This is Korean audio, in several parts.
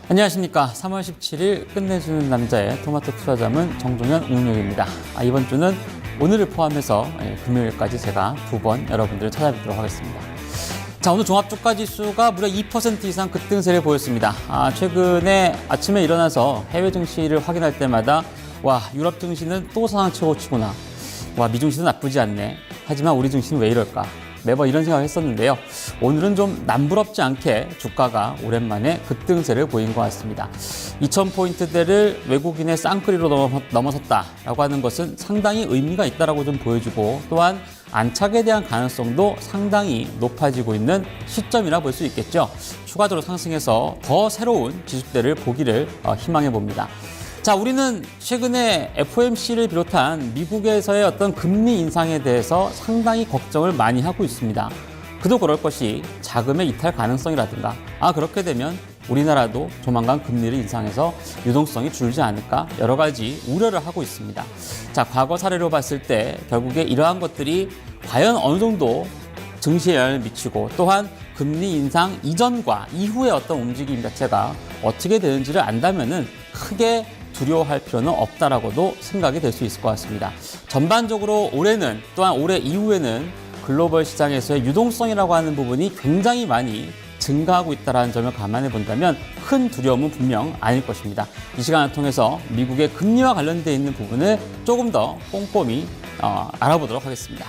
안녕하십니까. 3월 17일 끝내주는 남자의 토마토 투자자문 정종현 운용입니다. 이번 주는 오늘을 포함해서 금요일까지 제가 2번 여러분들을 찾아뵙도록 하겠습니다. 자, 오늘 종합주가지수가 무려 2% 이상 급등세를 보였습니다. 최근에 아침에 일어나서 해외 증시를 확인할 때마다 와, 유럽 증시는 또 상황 최고치구나. 와, 미 증시도 나쁘지 않네. 하지만 우리 증시는 왜 이럴까? 매번 이런 생각을 했었는데요. 오늘은 좀 남부럽지 않게 주가가 오랜만에 급등세를 보인 것 같습니다. 2000포인트대를 외국인의 쌍끌이로 넘어섰다라고 하는 것은 상당히 의미가 있다라고 좀 보여주고, 또한 안착에 대한 가능성도 상당히 높아지고 있는 시점이라 볼 수 있겠죠. 추가적으로 상승해서 더 새로운 지수대를 보기를 희망해 봅니다. 자, 우리는 최근에 FOMC를 비롯한 미국에서의 어떤 금리 인상에 대해서 상당히 걱정을 많이 하고 있습니다. 그도 그럴 것이 자금의 이탈 가능성이라든가, 그렇게 되면 우리나라도 조만간 금리를 인상해서 유동성이 줄지 않을까, 여러 가지 우려를 하고 있습니다. 자, 과거 사례로 봤을 때 결국에 이러한 것들이 과연 어느 정도 증시에 영향을 미치고, 또한 금리 인상 이전과 이후의 어떤 움직임 자체가 어떻게 되는지를 안다면은 크게 두려워할 필요는 없다라고도 생각이 될 수 있을 것 같습니다. 전반적으로 올해는, 또한 올해 이후에는 글로벌 시장에서의 유동성이라고 하는 부분이 굉장히 많이 증가하고 있다는 점을 감안해 본다면 큰 두려움은 분명 아닐 것입니다. 이 시간을 통해서 미국의 금리와 관련되어 있는 부분을 조금 더 꼼꼼히 알아보도록 하겠습니다.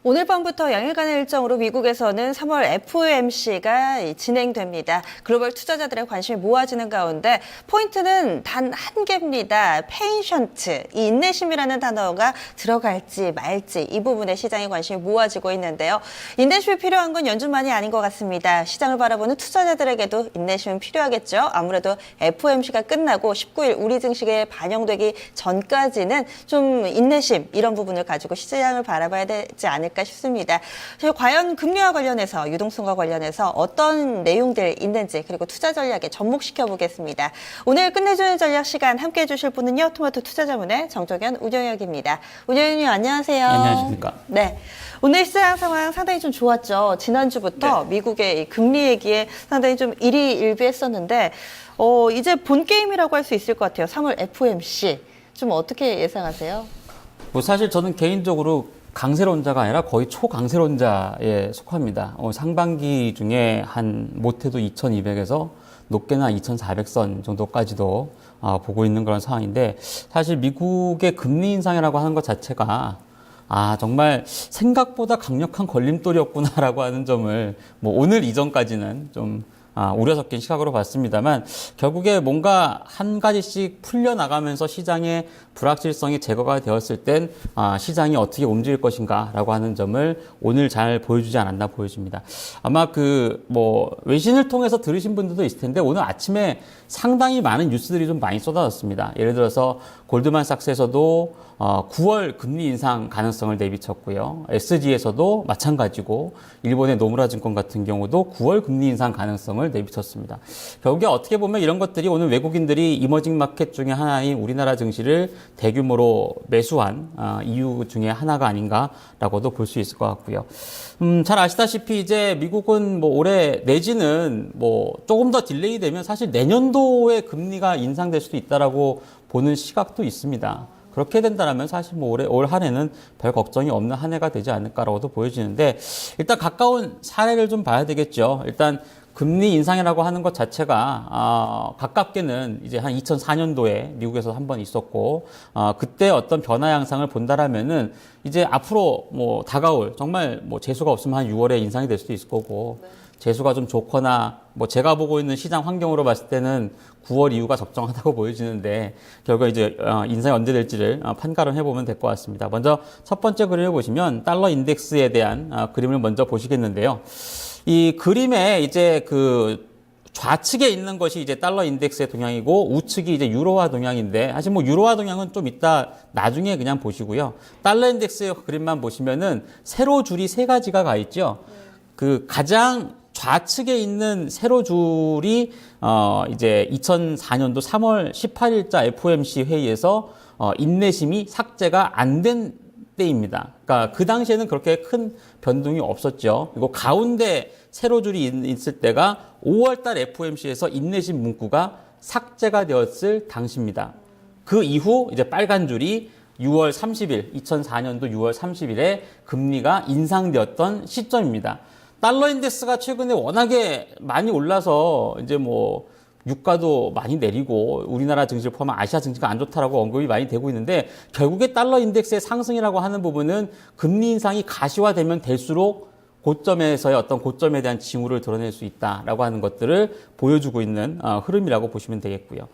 오늘 밤부터 양일간의 일정으로 미국에서는 3월 FOMC가 진행됩니다. 글로벌 투자자들의 관심이 모아지는 가운데 포인트는 단 한 개입니다. 페이션트, 이 인내심이라는 단어가 들어갈지 말지 이 부분에 시장의 관심이 모아지고 있는데요. 인내심이 필요한 건 연준만이 아닌 것 같습니다. 시장을 바라보는 투자자들에게도 인내심은 필요하겠죠. 아무래도 FOMC가 끝나고 19일 우리 증시에 반영되기 전까지는 좀 인내심 이런 부분을 가지고 시장을 바라봐야 되지 않을까 싶습니다. 과연 금리와 관련해서, 유동성과 관련해서 어떤 내용들 있는지, 그리고 투자 전략에 접목시켜 보겠습니다. 오늘 끝내주는 전략 시간 함께해 주실 분은요, 토마토 투자자문의 정종현 운영역입니다. 운영위원님 안녕하세요. 안녕하십니까. 네. 오늘 시장 상황 상당히 좀 좋았죠. 지난주부터 미국의 금리 얘기에 상당히 좀 일희일비했었는데 이제 본 게임이라고 할 수 있을 것 같아요. 3월 FOMC. 좀 어떻게 예상하세요? 사실 저는 개인적으로 강세론자가 아니라 거의 초강세론자에 속합니다. 상반기 중에 한 못해도 2200에서 높게는 한 2400선 정도까지도 보고 있는 그런 상황인데, 사실 미국의 금리 인상이라고 하는 것 자체가 정말 생각보다 강력한 걸림돌이었구나라고 하는 점을 오늘 이전까지는 좀 우려 섞인 시각으로 봤습니다만, 결국에 뭔가 한 가지씩 풀려나가면서 시장의 불확실성이 제거가 되었을 땐 시장이 어떻게 움직일 것인가라고 하는 점을 오늘 잘 보여주지 않았나 보여집니다. 아마 외신을 통해서 들으신 분들도 있을 텐데, 오늘 아침에 상당히 많은 뉴스들이 좀 많이 쏟아졌습니다. 예를 들어서 골드만삭스에서도 9월 금리 인상 가능성을 내비쳤고요. SG에서도 마찬가지고, 일본의 노무라 증권 같은 경우도 9월 금리 인상 가능성을 내비쳤습니다. 결국에 어떻게 보면 이런 것들이 오늘 외국인들이 이머징 마켓 중에 하나인 우리나라 증시를 대규모로 매수한 이유 중에 하나가 아닌가라고도 볼 수 있을 것 같고요. 잘 아시다시피 이제 미국은 올해 내지는 조금 더 딜레이 되면 사실 내년도에 금리가 인상될 수도 있다라고 보는 시각도 있습니다. 그렇게 된다면 사실 올 한 해는 별 걱정이 없는 한 해가 되지 않을까라고도 보여지는데, 일단 가까운 사례를 좀 봐야 되겠죠. 일단 금리 인상이라고 하는 것 자체가 가깝게는 이제 한 2004년도에 미국에서 한번 있었고, 그때 어떤 변화 양상을 본다라면은 이제 앞으로 다가올 정말 재수가 없으면 한 6월에 인상이 될 수도 있을 거고, 재수가 좀 좋거나 제가 보고 있는 시장 환경으로 봤을 때는 9월 이후가 적정하다고 보여지는데, 결국 이제 인상이 언제 될지를 판가름 해보면 될 것 같습니다. 먼저 첫 번째 그림을 보시면 달러 인덱스에 대한 그림을 먼저 보시겠는데요. 이 그림에 이제 좌측에 있는 것이 이제 달러 인덱스의 동향이고, 우측이 이제 유로화 동향인데, 사실 유로화 동향은 좀 이따 나중에 그냥 보시고요. 달러 인덱스의 그림만 보시면은 세로 줄이 세 가지가 가 있죠. 그 가장 좌측에 있는 세로줄이 이제 2004년도 3월 18일자 FOMC 회의에서 인내심이 삭제가 안 된 때입니다. 그러니까 그 당시에는 그렇게 큰 변동이 없었죠. 그리고 가운데 세로줄이 있을 때가 5월달 FOMC에서 인내심 문구가 삭제가 되었을 당시입니다. 그 이후 이제 빨간 줄이 6월 30일, 2004년도 6월 30일에 금리가 인상되었던 시점입니다. 달러 인덱스가 최근에 워낙에 많이 올라서 이제 뭐 유가도 많이 내리고 우리나라 증시를 포함한 아시아 증시가 안 좋다라고 언급이 많이 되고 있는데 결국에 달러 인덱스의 상승이라고 하는 부분은 금리 인상이 가시화되면 될수록 고점에서의 어떤 고점에 대한 징후를 드러낼 수 있다라고 하는 것들을 보여주고 있는 흐름이라고 보시면 되겠고요.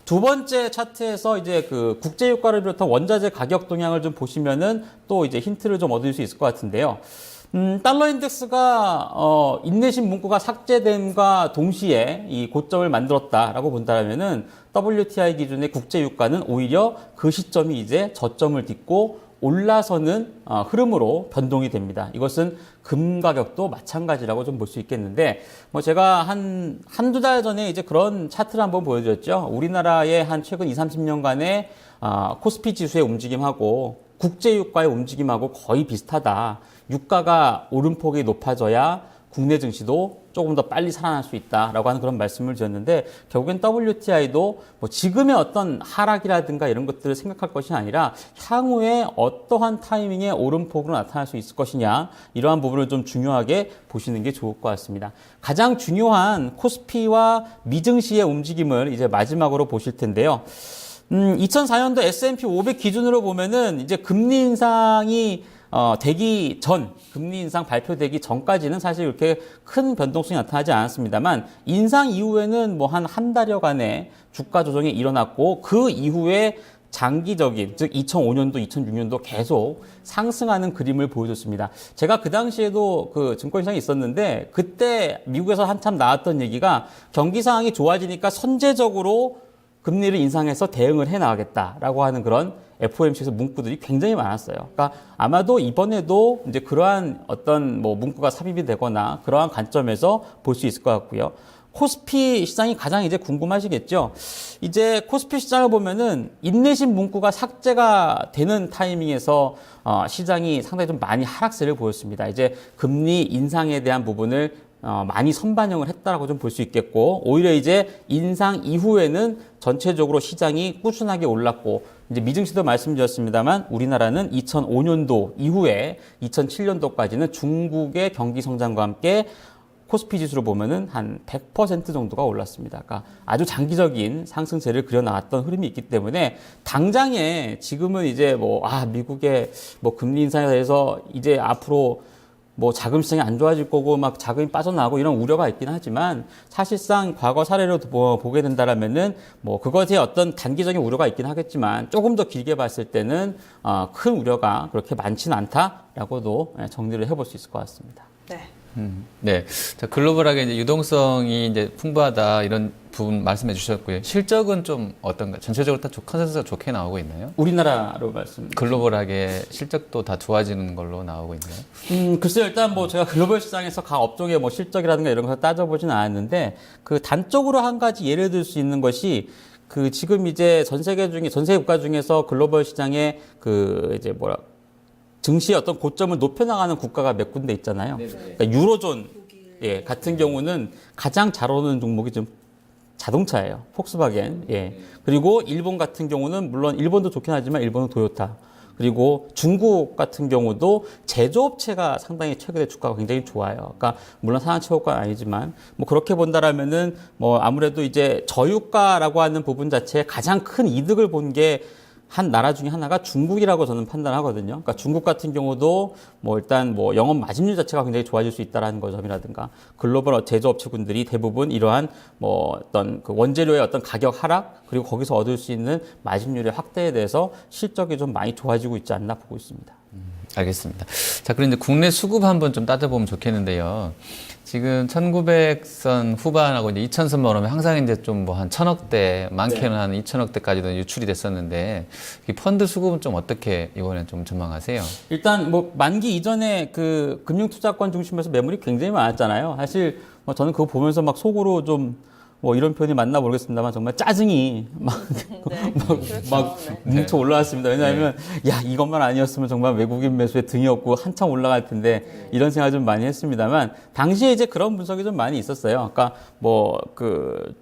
두 번째 차트에서 이제 그 국제 유가를 비롯한 원자재 가격 동향을 좀 보시면은 또 이제 힌트를 좀 얻을 수 있을 것 같은데요. 달러 인덱스가 인내심 문구가 삭제됨과 동시에 이 고점을 만들었다라고 본다면은 WTI 기준의 국제 유가는 오히려 그 시점이 이제 저점을 딛고 올라서는 흐름으로 변동이 됩니다. 이것은 금 가격도 마찬가지라고 좀 볼 수 있겠는데, 뭐 제가 한두 달 전에 이제 그런 차트를 한번 보여드렸죠. 우리나라의 한 최근 20, 30년간의 코스피 지수의 움직임하고 국제 유가의 움직임하고 거의 비슷하다. 유가가 오름폭이 높아져야 국내 증시도 조금 더 빨리 살아날 수 있다라고 하는 그런 말씀을 드렸는데 결국엔 WTI도 뭐 지금의 어떤 하락이라든가 이런 것들을 생각할 것이 아니라 향후에 어떠한 타이밍에 오름폭으로 나타날 수 있을 것이냐 이러한 부분을 좀 중요하게 보시는 게 좋을 것 같습니다. 가장 중요한 코스피와 미증시의 움직임을 이제 마지막으로 보실 텐데요. 2004년도 S&P 500 기준으로 보면은 이제 금리 인상이 되기 전, 금리 인상 발표되기 전까지는 사실 이렇게 큰 변동성이 나타나지 않았습니다만 인상 이후에는 뭐 한 달여간의 주가 조정이 일어났고 그 이후에 장기적인, 즉 2005년도, 2006년도 계속 상승하는 그림을 보여줬습니다. 제가 그 당시에도 그 증권시장에 있었는데 그때 미국에서 한참 나왔던 얘기가 경기 상황이 좋아지니까 선제적으로 금리를 인상해서 대응을 해 나가겠다라고 하는 그런 FOMC에서 문구들이 굉장히 많았어요. 그러니까 아마도 이번에도 이제 그러한 어떤 뭐 문구가 삽입이 되거나 그러한 관점에서 볼 수 있을 것 같고요. 코스피 시장이 가장 이제 궁금하시겠죠. 이제 코스피 시장을 보면은 인내심 문구가 삭제가 되는 타이밍에서 시장이 상당히 좀 많이 하락세를 보였습니다. 이제 금리 인상에 대한 부분을 많이 선반영을 했다라고 좀 볼 수 있겠고, 오히려 이제 인상 이후에는 전체적으로 시장이 꾸준하게 올랐고, 이제 미증시도 말씀드렸습니다만, 우리나라는 2005년도 이후에 2007년도까지는 중국의 경기 성장과 함께 코스피 지수로 보면은 한 100% 정도가 올랐습니다. 그러니까 아주 장기적인 상승세를 그려나왔던 흐름이 있기 때문에 당장에 지금은 이제 미국의 금리 인상에 대해서 이제 앞으로 자금 시장이 안 좋아질 거고 막 자금이 빠져나가고 이런 우려가 있긴 하지만 사실상 과거 사례로 보게 된다라면은 그것에 어떤 단기적인 우려가 있긴 하겠지만 조금 더 길게 봤을 때는 큰 우려가 그렇게 많지는 않다라고도 정리를 해볼 수 있을 것 같습니다. 네. 네. 자, 글로벌하게 이제 유동성이 이제 풍부하다 이런 부분 말씀해 주셨고요. 실적은 좀 어떤가요? 전체적으로 다 컨센서스가 좋게 나오고 있나요? 우리나라로 말씀. 글로벌하게 실적도 다 좋아지는 걸로 나오고 있나요? 글쎄요. 일단 제가 글로벌 시장에서 각 업종의 실적이라든가 이런 것을 따져보지는 않았는데 그 단적으로 한 가지 예를 들 수 있는 것이 지금 이제 전 세계 국가 중에서 글로벌 시장에 증시의 어떤 고점을 높여나가는 국가가 몇 군데 있잖아요. 그러니까 유로존 같은 경우는 가장 잘 오르는 종목이 좀 자동차예요. 폭스바겐. 그리고 일본 같은 경우는 물론 일본도 좋긴 하지만 일본은 도요타. 그리고 중국 같은 경우도 제조업체가 상당히 최근에 주가가 굉장히 좋아요. 그러니까 물론 산업체육관 아니지만 그렇게 본다라면은 아무래도 이제 저유가라고 하는 부분 자체에 가장 큰 이득을 본 게 한 나라 중에 하나가 중국이라고 저는 판단하거든요. 그러니까 중국 같은 경우도 일단 영업 마진율 자체가 굉장히 좋아질 수 있다라는 점이라든가 글로벌 제조업체군들이 대부분 이러한 어떤 그 원재료의 어떤 가격 하락 그리고 거기서 얻을 수 있는 마진율의 확대에 대해서 실적이 좀 많이 좋아지고 있지 않나 보고 있습니다. 알겠습니다. 자, 그럼 이제 국내 수급 한번 좀 따져보면 좋겠는데요. 지금 1900선 후반하고 이제 2000선만 오르면 항상 이제 좀 뭐 한 1000억대, 많게는 한 2000억대까지도 유출이 됐었는데, 이 펀드 수급은 좀 어떻게 이번에 좀 전망하세요? 일단 뭐 만기 이전에 그 금융투자권 중심에서 매물이 굉장히 많았잖아요. 사실 뭐 저는 그거 보면서 막 속으로 좀 뭐 이런 표현이 맞나 모르겠습니다만 정말 짜증이 막 뭉쳐 올라왔습니다. 왜냐하면 야 이것만 아니었으면 정말 외국인 매수에 등이 없고 한참 올라갈 텐데 이런 생각 좀 많이 했습니다만 당시에 이제 그런 분석이 좀 많이 있었어요. 그러니까 뭐 그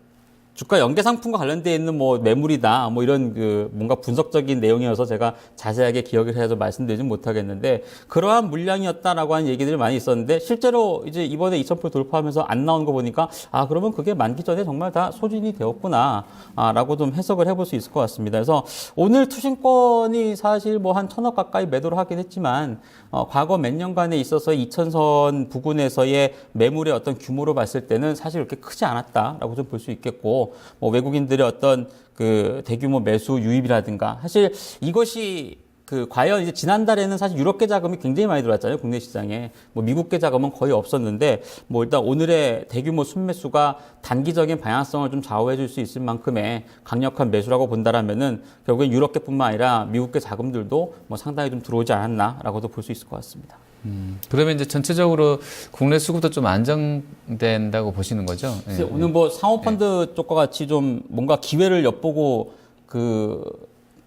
주가 연계 상품과 관련되어 있는 뭐 매물이다 뭐 이런 그 뭔가 분석적인 내용이어서 제가 자세하게 기억을 해서 말씀드리진 못하겠는데 그러한 물량이었다라고 하는 얘기들이 많이 있었는데 실제로 이제 이번에 2000% 돌파하면서 안 나오는 거 보니까 아 그러면 그게 만기 전에 정말 다 소진이 되었구나 라고 좀 해석을 해볼 수 있을 것 같습니다. 그래서 오늘 투신권이 사실 뭐 한 1000억 가까이 매도를 하긴 했지만 과거 몇 년간에 있어서 2000선 부근에서의 매물의 어떤 규모로 봤을 때는 사실 그렇게 크지 않았다라고 좀 볼 수 있겠고 뭐 외국인들의 어떤 그 대규모 매수 유입이라든가 사실 이것이 그 과연 이제 지난달에는 사실 유럽계 자금이 굉장히 많이 들어왔잖아요. 국내 시장에. 뭐 미국계 자금은 거의 없었는데 뭐 일단 오늘의 대규모 순매수가 단기적인 방향성을 좀 좌우해 줄 수 있을 만큼의 강력한 매수라고 본다라면은 결국엔 유럽계뿐만 아니라 미국계 자금들도 뭐 상당히 좀 들어오지 않았나라고도 볼 수 있을 것 같습니다. 그러면 이제 전체적으로 국내 수급도 좀 안정된다고 보시는 거죠? 네. 오늘 뭐 상호펀드 쪽과 같이 좀 뭔가 기회를 엿보고 그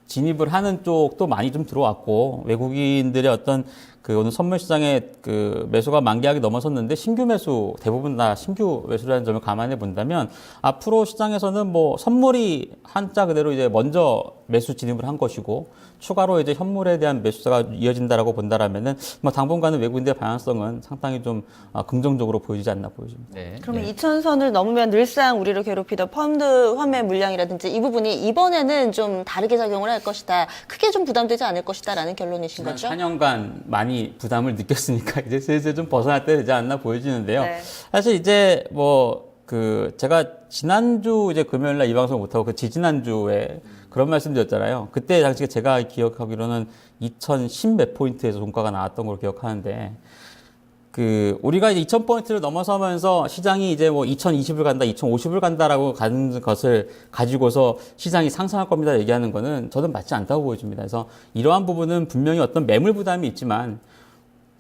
진입을 하는 쪽도 많이 좀 들어왔고 외국인들의 어떤 그 오늘 선물 시장에 그 매수가 만기하기 넘어섰는데 신규 매수 대부분 다 신규 매수라는 점을 감안해 본다면 앞으로 시장에서는 뭐 선물이 한자 그대로 이제 먼저 매수 진입을 한 것이고 추가로 이제 현물에 대한 매수가 이어진다라고 본다라면은 뭐 당분간은 외국인들의 방향성은 상당히 좀 긍정적으로 보이지 않나 보여집니다. 네. 그러면 2000선을 넘으면 늘상 우리를 괴롭히던 펀드 환매 물량이라든지 이 부분이 이번에는 좀 다르게 작용을 할 것이다. 크게 좀 부담되지 않을 것이다라는 결론이신 거죠? 4년간 많이 부담을 느꼈으니까 이제 슬슬 좀 벗어날 때 되지 않나 보여지는데요. 네. 사실 이제 뭐 그 제가 지난주 이제 금요일 날 이 방송 못하고 그 지지난주에 그런 말씀 드렸잖아요. 그때 당시에 제가 기억하기로는 2010 몇 포인트에서 종가가 나왔던 걸로 기억하는데 그 우리가 이제 2000포인트를 넘어서면서 시장이 이제 뭐 2020을 간다, 2050을 간다라고 가는 것을 가지고서 시장이 상승할 겁니다 얘기하는 거는 저는 맞지 않다고 보여집니다. 그래서 이러한 부분은 분명히 어떤 매물 부담이 있지만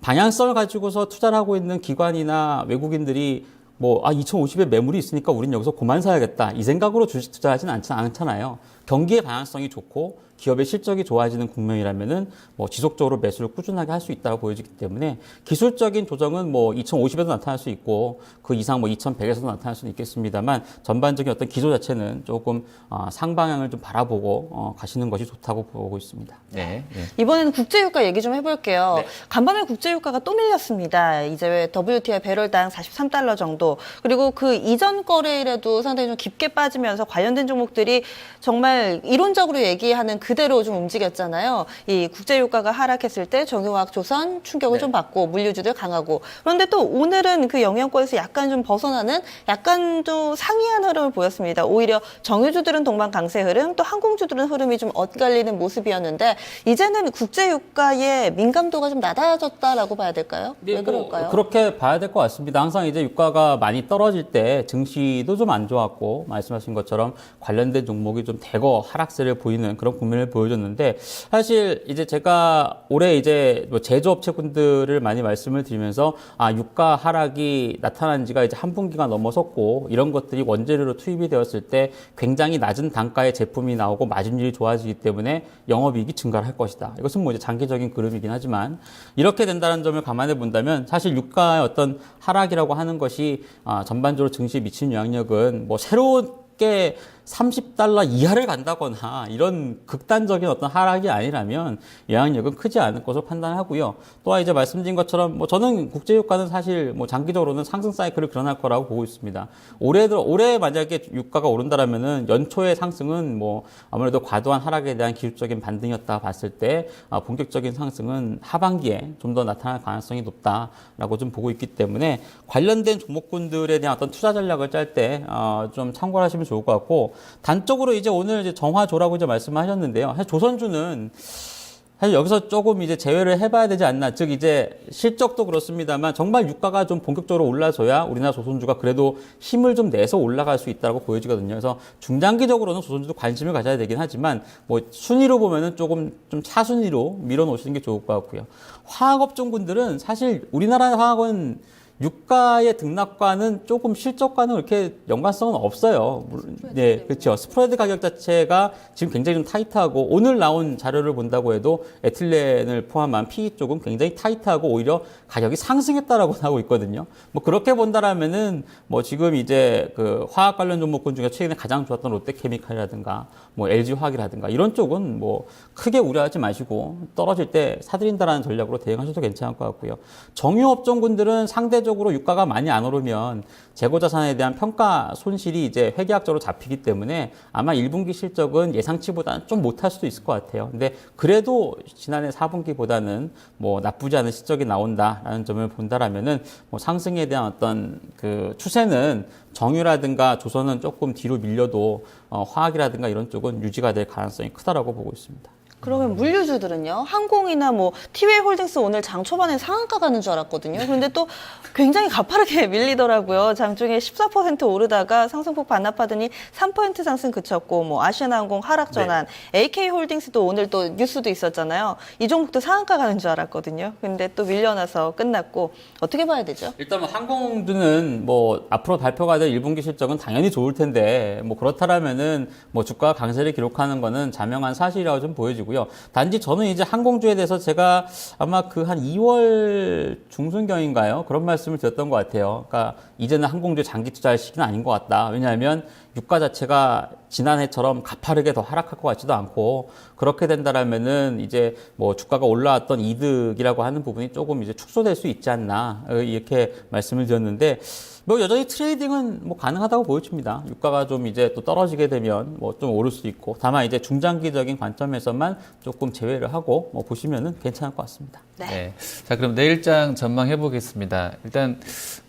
방향성을 가지고서 투자를 하고 있는 기관이나 외국인들이 뭐 2050에 매물이 있으니까 우린 여기서 그만 사야겠다 이 생각으로 주식 투자하지는 않잖아요. 경기의 방향성이 좋고 기업의 실적이 좋아지는 국면이라면은 뭐 지속적으로 매수를 꾸준하게 할 수 있다고 보여지기 때문에 기술적인 조정은 뭐 2050에도 나타날 수 있고 그 이상 뭐 2100에서도 나타날 수는 있겠습니다만 전반적인 어떤 기조 자체는 조금 상방향을 좀 바라보고 가시는 것이 좋다고 보고 있습니다. 네. 네. 이번에는 국제유가 얘기 좀 해볼게요. 네. 간밤에 국제유가가 또 밀렸습니다. 이제 WTI 배럴당 43달러 정도. 그리고 그 이전 거래일에도 상당히 좀 깊게 빠지면서 관련된 종목들이 정말 이론적으로 얘기하는 그대로 좀 움직였잖아요. 이 국제유가가 하락했을 때 정유화학 조선 충격을 네. 좀 받고 물류주들 강하고. 그런데 또 오늘은 그 영향권에서 약간 좀 벗어나는 약간 좀 상이한 흐름을 보였습니다. 오히려 정유주들은 동반 강세 흐름, 또 항공주들은 흐름이 좀 엇갈리는 모습이었는데 이제는 국제유가의 민감도가 좀 낮아졌다라고 봐야 될까요? 왜 그럴까요? 그렇게 봐야 될 것 같습니다. 항상 이제 유가가 많이 떨어질 때 증시도 좀 안 좋았고 말씀하신 것처럼 관련된 종목이 좀 대거 하락세를 보이는 그런 국면을 보여줬는데 사실 이제 제가 올해 이제 뭐 제조업체분들을 많이 말씀을 드리면서 유가 하락이 나타난 지가 이제 한 분기가 넘어섰고 이런 것들이 원재료로 투입이 되었을 때 굉장히 낮은 단가의 제품이 나오고 마진율이 좋아지기 때문에 영업이익이 증가를 할 것이다. 이것은 뭐 이제 장기적인 그림이긴 하지만 이렇게 된다는 점을 감안해 본다면 사실 유가의 어떤 하락이라고 하는 것이 전반적으로 증시에 미치는 영향력은 뭐 새롭게 30달러 이하를 간다거나 이런 극단적인 어떤 하락이 아니라면 영향력은 크지 않을 것으로 판단하고요. 또한 이제 말씀드린 것처럼 뭐 저는 국제유가는 사실 뭐 장기적으로는 상승 사이클을 그려날 거라고 보고 있습니다. 올해 만약에 유가가 오른다라면은 연초의 상승은 뭐 아무래도 과도한 하락에 대한 기술적인 반등이었다 봤을 때 본격적인 상승은 하반기에 좀 더 나타날 가능성이 높다라고 좀 보고 있기 때문에 관련된 종목군들에 대한 어떤 투자 전략을 짤 때 좀 참고를 하시면 좋을 것 같고 단적으로 이제 오늘 이제 정화조라고 이제 말씀하셨는데요. 사실 조선주는 사실 여기서 조금 이제 제외를 해봐야 되지 않나. 즉 이제 실적도 그렇습니다만 정말 유가가 좀 본격적으로 올라서야 우리나라 조선주가 그래도 힘을 좀 내서 올라갈 수 있다고 보여지거든요. 그래서 중장기적으로는 조선주도 관심을 가져야 되긴 하지만 뭐 순위로 보면은 조금 좀 차순위로 밀어놓으시는 게 좋을 것 같고요. 화학업종군들은 사실 우리나라 화학은 유가의 등락과는 조금 실적과는 그렇게 연관성은 없어요. 네, 그렇죠. 스프레드 가격 자체가 지금 굉장히 좀 타이트하고 오늘 나온 자료를 본다고 해도 에틸렌을 포함한 PE 쪽은 굉장히 타이트하고 오히려 가격이 상승했다라고 나오고 있거든요. 뭐 그렇게 본다라면은 뭐 지금 이제 그 화학 관련 종목군 중에 최근에 가장 좋았던 롯데케미칼이라든가 뭐 LG화학이라든가 이런 쪽은 뭐 크게 우려하지 마시고 떨어질 때 사들인다라는 전략으로 대응하셔도 괜찮을 것 같고요. 정유업종군들은 상대적으로 유가가 많이 안 오르면 재고 자산에 대한 평가 손실이 이제 회계학적으로 잡히기 때문에 아마 1분기 실적은 예상치보다는 좀 못할 수도 있을 것 같아요. 근데 그래도 지난해 4분기보다는 뭐 나쁘지 않은 실적이 나온다라는 점을 본다라면은 뭐 상승에 대한 어떤 그 추세는 정유라든가 조선은 조금 뒤로 밀려도 화학이라든가 이런 쪽은 유지가 될 가능성이 크다라고 보고 있습니다. 그러면 물류주들은요? 항공이나 뭐 티웨이홀딩스 오늘 장 초반에 상한가 가는 줄 알았거든요. 그런데 또 굉장히 가파르게 밀리더라고요. 장중에 14% 오르다가 상승폭 반납하더니 3% 상승 그쳤고 뭐 아시아나항공 하락 전환, AK홀딩스도 오늘 또 뉴스도 있었잖아요. 이 종목도 상한가 가는 줄 알았거든요. 근데 또 밀려나서 끝났고 어떻게 봐야 되죠? 일단 뭐 항공주는 뭐 앞으로 발표가 될 1분기 실적은 당연히 좋을 텐데 뭐 그렇다라면은 뭐 주가 강세를 기록하는 거는 자명한 사실이라고 좀 보여지고요. 단지 저는 이제 항공주에 대해서 제가 아마 그 한 2월 중순경인가요? 그런 말씀을 드렸던 것 같아요. 그러니까 이제는 항공주에 장기 투자할 시기는 아닌 것 같다. 왜냐하면 유가 자체가 지난해처럼 가파르게 더 하락할 것 같지도 않고 그렇게 된다라면은 이제 뭐 주가가 올라왔던 이득이라고 하는 부분이 조금 이제 축소될 수 있지 않나 이렇게 말씀을 드렸는데 뭐 여전히 트레이딩은 뭐 가능하다고 보여집니다. 유가가 좀 이제 또 떨어지게 되면 뭐 좀 오를 수도 있고 다만 이제 중장기적인 관점에서만 조금 제외를 하고 뭐 보시면은 괜찮을 것 같습니다. 네. 자, 그럼 내일장 전망해 보겠습니다. 일단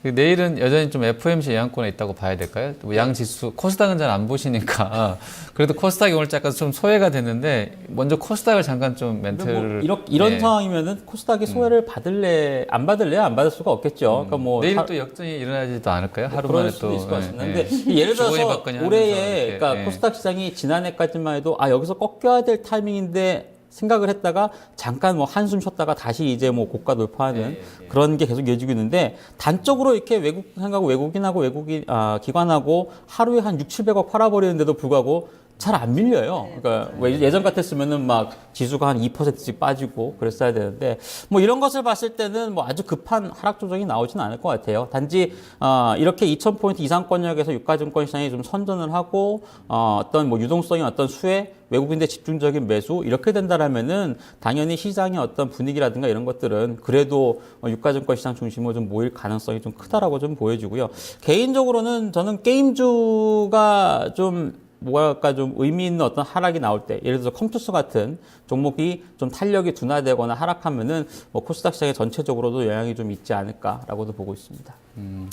그 내일은 여전히 좀 FOMC 영향권에 있다고 봐야 될까요? 뭐 양 지수 코스닥은 잘 안 보시니까 그래도 코스닥이 오늘 약간 좀 소외가 됐는데 먼저 코스닥을 잠깐 좀 멘트를 뭐 이런 네. 상황이면은 코스닥이 소외를 받을래 안 받을래요? 안 받을 수가 없겠죠. 그러니까 뭐 내일 또 역전이 일어나지도 않을까요? 하루 그럴 만에 수도 또 있을 것 같습니다. 예, 근데 예. 예를 주거니 들어서 받거니 하면서 올해에 이렇게, 그러니까 예. 코스닥 시장이 지난해까지만 해도 아 여기서 꺾여야 될 타이밍인데 생각을 했다가 잠깐 뭐 한숨 쉬었다가 다시 이제 뭐 고가 돌파하는 그런 게 계속 이어지고 있는데 단적으로 이렇게 외국 생각하고 기관하고 하루에 한 6, 700억 팔아버리는데도 불구하고 잘 안 밀려요. 그러니까 예전 같았으면은 막 지수가 한 2%씩 빠지고 그랬어야 되는데 뭐 이런 것을 봤을 때는 뭐 아주 급한 하락 조정이 나오지는 않을 것 같아요. 단지 이렇게 2,000포인트 이상권역에서 유가증권 시장이 좀 선전을 하고 어떤 뭐 유동성이 어떤 수혜 외국인들 집중적인 매수 이렇게 된다라면은 당연히 시장의 어떤 분위기라든가 이런 것들은 그래도 유가증권 시장 중심으로 좀 모일 가능성이 좀 크다라고 좀 보여지고요. 개인적으로는 저는 게임주가 좀 뭐랄까 좀 의미 있는 어떤 하락이 나올 때 예를 들어서 컴투스 같은 종목이 좀 탄력이 둔화되거나 하락하면은 뭐 코스닥 시장에 전체적으로도 영향이 좀 있지 않을까라고도 보고 있습니다.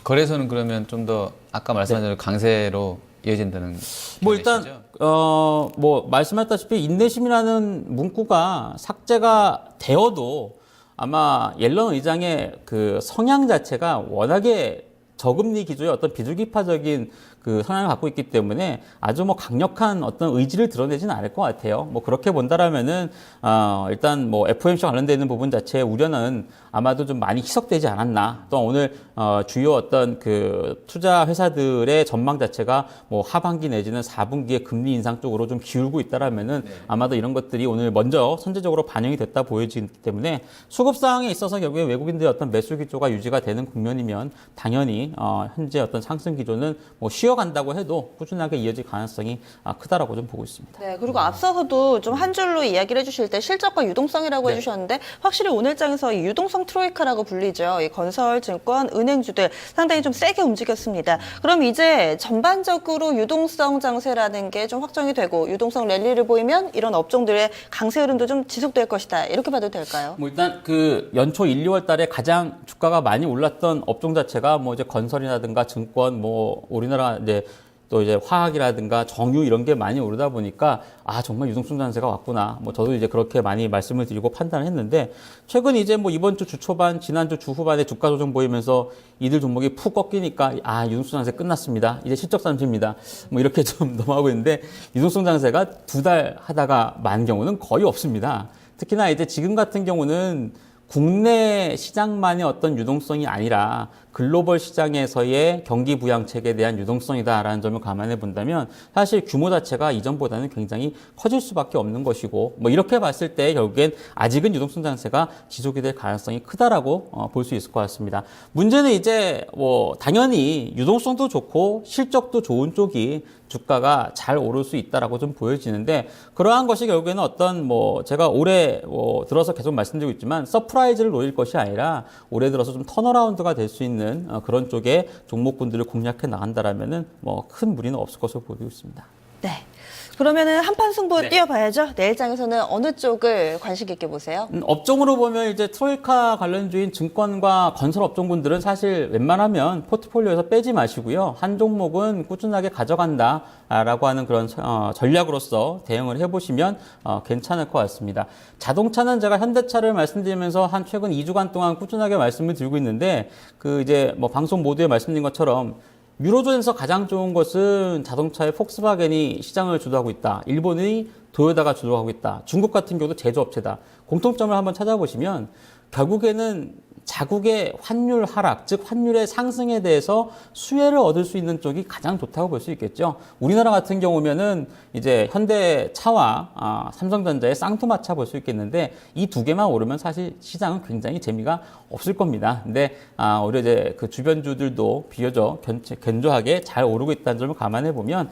거래소는 그러면 좀 더 아까 말씀하신 대로 강세로 이어진다는 뭐 일단 견해시죠? 뭐 말씀하셨다시피 인내심이라는 문구가 삭제가 되어도 아마 옐런 의장의 그 성향 자체가 워낙에 저금리 기조의 어떤 비둘기파적인 그 성향을 갖고 있기 때문에 아주 뭐 강력한 어떤 의지를 드러내지는 않을 것 같아요. 뭐 그렇게 본다라면은 일단 뭐 FOMC 관련되어 있는 부분 자체의 우려는 아마도 좀 많이 희석되지 않았나. 또 오늘 주요 어떤 그 투자 회사들의 전망 자체가 뭐 하반기 내지는 4분기에 금리 인상 쪽으로 좀 기울고 있다라면은 아마도 이런 것들이 오늘 먼저 선제적으로 반영이 됐다 보여지기 때문에 수급 상황에 있어서 결국에 외국인들의 어떤 매수 기조가 유지가 되는 국면이면 당연히 현재 어떤 상승 기조는 뭐 쉬어간다고 해도 꾸준하게 이어질 가능성이 크다라고 좀 보고 있습니다. 네, 그리고 앞서서도 좀 한 줄로 이야기를 해주실 때 실적과 유동성이라고 해주셨는데 확실히 오늘 장에서 이 유동성 트로이카라고 불리죠. 이 건설, 증권, 은행주들 상당히 좀 세게 움직였습니다. 그럼 이제 전반적으로 유동성 장세라는 게 좀 확정이 되고 유동성 랠리를 보이면 이런 업종들의 강세 흐름도 좀 지속될 것이다. 이렇게 봐도 될까요? 뭐 일단 그 연초 1, 2월 달에 가장 주가가 많이 올랐던 업종 자체가 뭐 이제 건설이라든가 증권 뭐 우리나라 이제 또 이제 화학이라든가 정유 이런 게 많이 오르다 보니까 정말 유동성 장세가 왔구나. 뭐 저도 이제 그렇게 많이 말씀을 드리고 판단을 했는데 최근 이제 뭐 이번 주 초반, 지난주 주 후반에 주가 조정 보이면서 이들 종목이 푹 꺾이니까 유동성 장세 끝났습니다. 이제 실적 잠시입니다. 뭐 이렇게 좀 넘어가고 있는데 유동성 장세가 2달 하다가 만 경우는 거의 없습니다. 특히나 이제 지금 같은 경우는 국내 시장만의 어떤 유동성이 아니라 글로벌 시장에서의 경기 부양책에 대한 유동성이다라는 점을 감안해 본다면 사실 규모 자체가 이전보다는 굉장히 커질 수밖에 없는 것이고 뭐 이렇게 봤을 때 결국엔 아직은 유동성 장세가 지속이 될 가능성이 크다라고 볼 수 있을 것 같습니다. 문제는 이제 뭐 당연히 유동성도 좋고 실적도 좋은 쪽이 주가가 잘 오를 수 있다라고 좀 보여지는데 그러한 것이 결국에는 어떤 뭐 제가 올해 들어서 계속 말씀드리고 있지만 서프라이즈를 노릴 것이 아니라 올해 들어서 좀 턴어라운드가 될 수 있는 그런 쪽의 종목군들을 공략해 나간다라면은 뭐 큰 무리는 없을 것으로 보이고 있습니다. 네. 그러면은 한판 승부 네. 뛰어봐야죠. 내일장에서는 어느 쪽을 관심 있게 보세요? 업종으로 보면 이제 트로이카 관련주인 증권과 건설 업종군들은 사실 웬만하면 포트폴리오에서 빼지 마시고요. 한 종목은 꾸준하게 가져간다라고 하는 그런 전략으로서 대응을 해보시면 괜찮을 것 같습니다. 자동차는 제가 현대차를 말씀드리면서 한 최근 2주간 동안 꾸준하게 말씀을 드리고 있는데 그 이제 뭐 방송 모두에 말씀드린 것처럼 유로존에서 가장 좋은 것은 자동차의 폭스바겐이 시장을 주도하고 있다. 일본의 도요타가 주도하고 있다. 중국 같은 경우도 제조업체다. 공통점을 한번 찾아보시면 결국에는 자국의 환율 하락, 즉 환율의 상승에 대해서 수혜를 얻을 수 있는 쪽이 가장 좋다고 볼 수 있겠죠. 우리나라 같은 경우면은 이제 현대차와 삼성전자의 쌍두마차 볼 수 있겠는데 이 두 개만 오르면 사실 시장은 굉장히 재미가 없을 겁니다. 근데 오히려 이제 그 주변주들도 비교적 견조하게 잘 오르고 있다는 점을 감안해 보면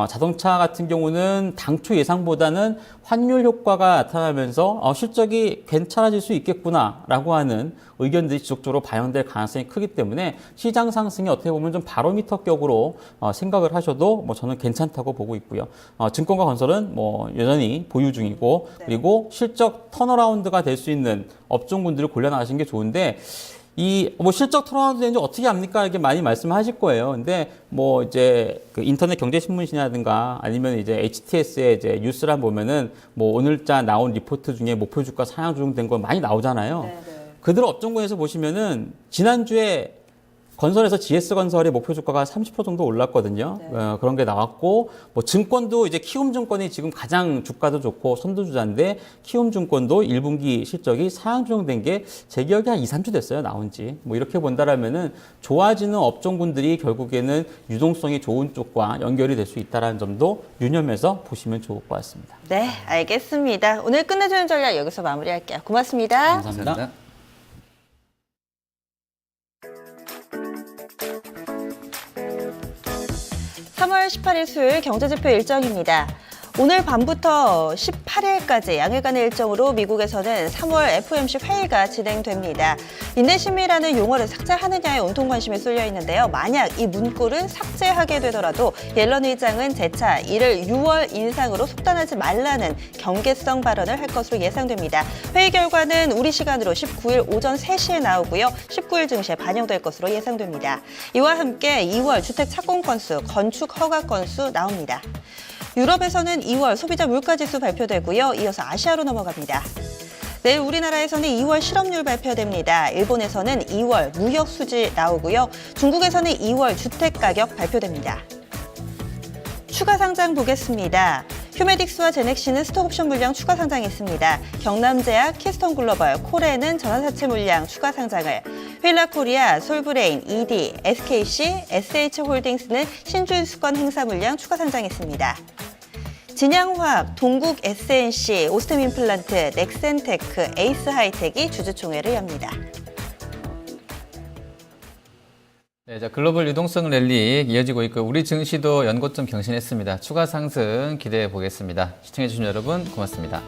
자동차 같은 경우는 당초 예상보다는 환율 효과가 나타나면서 실적이 괜찮아질 수 있겠구나라고 하는 의견들이 지속적으로 반영될 가능성이 크기 때문에 시장 상승이 어떻게 보면 좀 바로미터격으로 생각을 하셔도 뭐 저는 괜찮다고 보고 있고요. 증권과 건설은 뭐 여전히 보유 중이고 그리고 실적 턴어라운드가 될 수 있는 업종군들을 골라 나가시는 게 좋은데 이 뭐 실적 턴어라운드 되는지 어떻게 합니까? 이렇게 많이 말씀하실 거예요. 근데 뭐 이제 그 인터넷 경제신문이라든가 아니면 이제 HTS의 이제 뉴스란 보면은 뭐 오늘자 나온 리포트 중에 목표 주가 상향 조정된 거 많이 나오잖아요. 네. 그들 업종군에서 보시면은 지난주에 건설에서 GS건설의 목표 주가가 30% 정도 올랐거든요. 네. 그런 게 나왔고, 뭐 증권도 이제 키움증권이 지금 가장 주가도 좋고 선두주자인데 키움증권도 1분기 실적이 상향 조정된 게 제 기억에 한 2, 3주 됐어요. 나온 지. 뭐 이렇게 본다라면은 좋아지는 업종군들이 결국에는 유동성이 좋은 쪽과 연결이 될 수 있다는 점도 유념해서 보시면 좋을 것 같습니다. 네, 알겠습니다. 오늘 끝내주는 전략 여기서 마무리할게요. 고맙습니다. 감사합니다. 3월 18일 수요일 경제지표 일정입니다. 오늘 밤부터 18일까지 양일간의 일정으로 미국에서는 3월 FOMC 회의가 진행됩니다. 인내심이라는 용어를 삭제하느냐에 온통 관심이 쏠려 있는데요. 만약 이 문구를 삭제하게 되더라도 옐런 의장은 재차 이를 6월 인상으로 속단하지 말라는 경계성 발언을 할 것으로 예상됩니다. 회의 결과는 우리 시간으로 19일 오전 3시에 나오고요. 19일 증시에 반영될 것으로 예상됩니다. 이와 함께 2월 주택 착공 건수, 건축 허가 건수 나옵니다. 유럽에서는 2월 소비자 물가지수 발표되고요. 이어서 아시아로 넘어갑니다. 내일 우리나라에서는 2월 실업률 발표됩니다. 일본에서는 2월 무역 수지 나오고요. 중국에서는 2월 주택가격 발표됩니다. 추가 상장 보겠습니다. 휴메딕스와 제넥시는 스톡옵션 물량 추가 상장했습니다. 경남제약, 키스톤글로벌, 코레는 전환사채 물량 추가 상장을, 휠라코리아, 솔브레인, ED, SKC, SH홀딩스는 신주유수권 행사 물량 추가 상장했습니다. 진양화학, 동국 SNC, 오스템임플란트, 넥센테크, 에이스하이텍이 주주총회를 엽니다. 네, 자, 글로벌 유동성 랠리 이어지고 있고 우리 증시도 연고점 경신했습니다. 추가 상승 기대해 보겠습니다. 시청해 주신 여러분 고맙습니다.